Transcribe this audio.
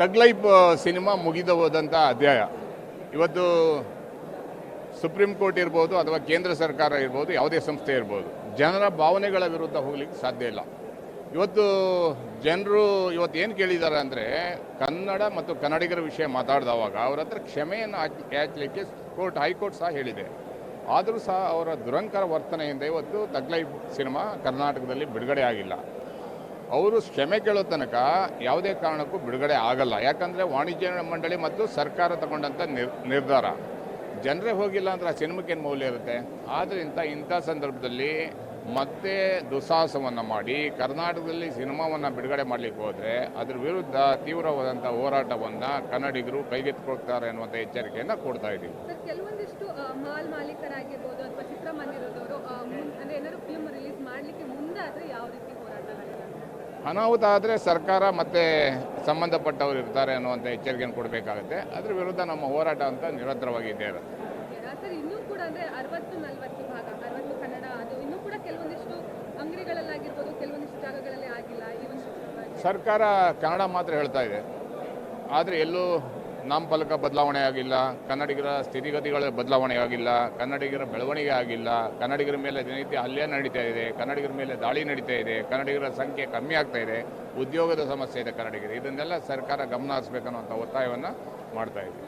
ತಗ್ life cinema ಮುಗಿದು ಹೋದಂಥ ಅಧ್ಯಾಯ. ಇವತ್ತು ಸುಪ್ರೀಂ ಕೋರ್ಟ್ ಇರ್ಬೋದು ಅಥವಾ ಕೇಂದ್ರ ಸರ್ಕಾರ ಇರ್ಬೋದು, ಯಾವುದೇ ಸಂಸ್ಥೆ ಇರ್ಬೋದು, ಜನರ ಭಾವನೆಗಳ ವಿರುದ್ಧ ಹೋಗ್ಲಿಕ್ಕೆ ಸಾಧ್ಯ ಇಲ್ಲ. ಇವತ್ತು ಜನರು ಇವತ್ತು ಏನು ಕೇಳಿದ್ದಾರೆ ಅಂದರೆ, ಕನ್ನಡ ಮತ್ತು ಕನ್ನಡಿಗರ ವಿಷಯ ಮಾತಾಡಿದವಾಗ ಅವ್ರ ಹತ್ರ ಕ್ಷಮೆಯನ್ನು ಯಾಚಲಿಕ್ಕೆ ಹೈಕೋರ್ಟ್ ಸಹ ಹೇಳಿದೆ. ಆದರೂ ಸಹ ಅವರ ದುರಂಕಾರ ವರ್ತನೆಯಿಂದ ಇವತ್ತು ತಗ್ ಲೈಫ್ ಸಿನಿಮಾ ಕರ್ನಾಟಕದಲ್ಲಿ ಬಿಡುಗಡೆ ಆಗಿಲ್ಲ. ಅವರು ಕ್ಷಮೆ ಕೇಳೋ ತನಕ ಯಾವುದೇ ಕಾರಣಕ್ಕೂ ಬಿಡುಗಡೆ ಆಗಲ್ಲ. ಯಾಕಂದರೆ ವಾಣಿಜ್ಯ ಮಂಡಳಿ ಮತ್ತು ಸರ್ಕಾರ ತಗೊಂಡಂಥ ನಿರ್ಧಾರ. ಜನರೇ ಹೋಗಿಲ್ಲ ಅಂದರೆ ಆ ಸಿನಿಮಾಕ್ಕೇನು ಮೌಲ್ಯ ಇರುತ್ತೆ? ಆದ್ದರಿಂದ ಇಂಥ ಸಂದರ್ಭದಲ್ಲಿ ಮತ್ತೆ ದುಸ್ಸಾಹಸವನ್ನು ಮಾಡಿ ಕರ್ನಾಟಕದಲ್ಲಿ ಸಿನಿಮಾವನ್ನು ಬಿಡುಗಡೆ ಮಾಡಲಿಕ್ಕೆ ಹೋದರೆ ಅದರ ವಿರುದ್ಧ ತೀವ್ರವಾದಂಥ ಹೋರಾಟವನ್ನು ಕನ್ನಡಿಗರು ಕೈಗೆತ್ತಿಕೊಳ್ತಾರೆ ಅನ್ನುವಂಥ ಎಚ್ಚರಿಕೆಯನ್ನು ಕೊಡ್ತಾ ಇದ್ದೀವಿ. ಕೆಲವೊಂದಿಷ್ಟು ಮಾಲ್ ಮಾಲೀಕರಾಗಿರ್ಬೋದು ಅಥವಾ ಚಿತ್ರಮಂದಿರದವರು ಅಂದರೆ ಏನಾದರೂ ಫಿಲ್ಮ್ ರಿಲೀಸ್ ಮಾಡಲಿಕ್ಕೆ ಮುಂದೆ ಆದರೆ ಯಾವ ರೀತಿ ಹೋರಾಟಗಳಿದೆ? ಅನಾಹುತ ಆದರೆ ಸರ್ಕಾರ ಮತ್ತು ಸಂಬಂಧಪಟ್ಟವರು ಇರ್ತಾರೆ ಅನ್ನುವಂಥ ಎಚ್ಚರಿಕೆಯನ್ನು ಕೊಡಬೇಕಾಗುತ್ತೆ. ಅದರ ವಿರುದ್ಧ ನಮ್ಮ ಹೋರಾಟ ಅಂತ ನಿರಂತರವಾಗಿ ಇದ್ದೇ ಇರುತ್ತೆ. ಸರ್, ಇನ್ನೂ ಕೂಡ ಅಂದರೆ 60-40 ಭಾಗ 60 ಕನ್ನಡ, ಅದು ಇನ್ನೂ ಕೂಡ ಕೆಲವೊಂದಿಷ್ಟು ಅಂಗಡಿಗಳಲ್ಲಾಗಿರ್ಬೋದು, ಕೆಲವೊಂದಿಷ್ಟು ಜಾಗಗಳಲ್ಲಿ ಆಗಿಲ್ಲ. ಈ ಒಂದು ಸರ್ಕಾರ ಕನ್ನಡ ಮಾತ್ರ ಹೇಳ್ತಾ ಇದೆ, ಆದರೆ ಎಲ್ಲೂ ನಾಮಫಲಕ ಬದಲಾವಣೆ ಆಗಿಲ್ಲ, ಕನ್ನಡಿಗರ ಸ್ಥಿತಿಗತಿಗಳ ಬದಲಾವಣೆ ಆಗಿಲ್ಲ, ಕನ್ನಡಿಗರ ಬೆಳವಣಿಗೆ ಆಗಿಲ್ಲ, ಕನ್ನಡಿಗರ ಮೇಲೆ ದಿನನಿತ್ಯ ಹಲ್ಲೆ ನಡೀತಾ ಇದೆ, ಕನ್ನಡಿಗರ ಮೇಲೆ ದಾಳಿ ನಡೀತಾ ಇದೆ, ಕನ್ನಡಿಗರ ಸಂಖ್ಯೆ ಕಮ್ಮಿ ಆಗ್ತಾ ಇದೆ, ಉದ್ಯೋಗದ ಸಮಸ್ಯೆ ಇದೆ ಕನ್ನಡಿಗರು. ಇದನ್ನೆಲ್ಲ ಸರ್ಕಾರ ಗಮನ ಹರಿಸಬೇಕನ್ನುವಂಥ ಒತ್ತಾಯವನ್ನು ಮಾಡ್ತಾ ಇದೆ.